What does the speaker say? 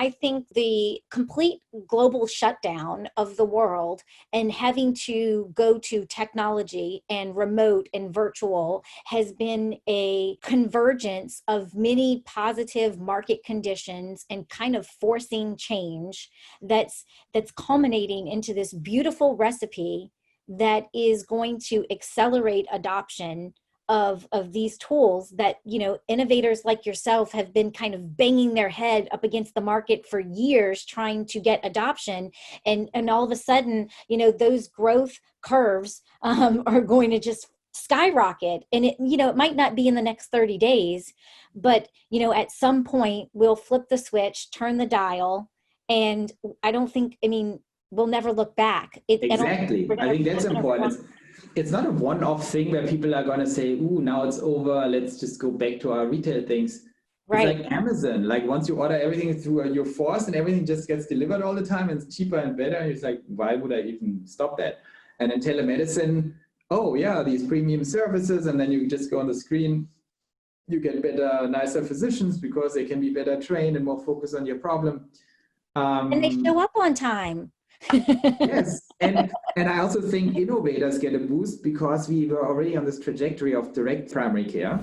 I think the complete global shutdown of the world and having to go to technology and remote and virtual has been a convergence of many positive market conditions and kind of forcing change that's culminating into this beautiful recipe that is going to accelerate adoption of these tools that, innovators like yourself have been kind of banging their head up against the market for years trying to get adoption. And all of a sudden, those growth curves are going to just skyrocket. And it might not be in the next 30 days, but, at some point we'll flip the switch, turn the dial. And we'll never look back. Exactly. I think that's important. It's not a one-off thing where people are going to say, ooh, now it's over, let's just go back to our retail things. Right. It's like Amazon. Like once you order everything through your force and everything just gets delivered all the time and it's cheaper and better, it's like, why would I even stop that? And in telemedicine, oh yeah, these premium services, and then you just go on the screen, you get better, nicer physicians because they can be better trained and more focused on your problem. And they show up on time. Yes, and I also think innovators get a boost because we were already on this trajectory of direct primary care.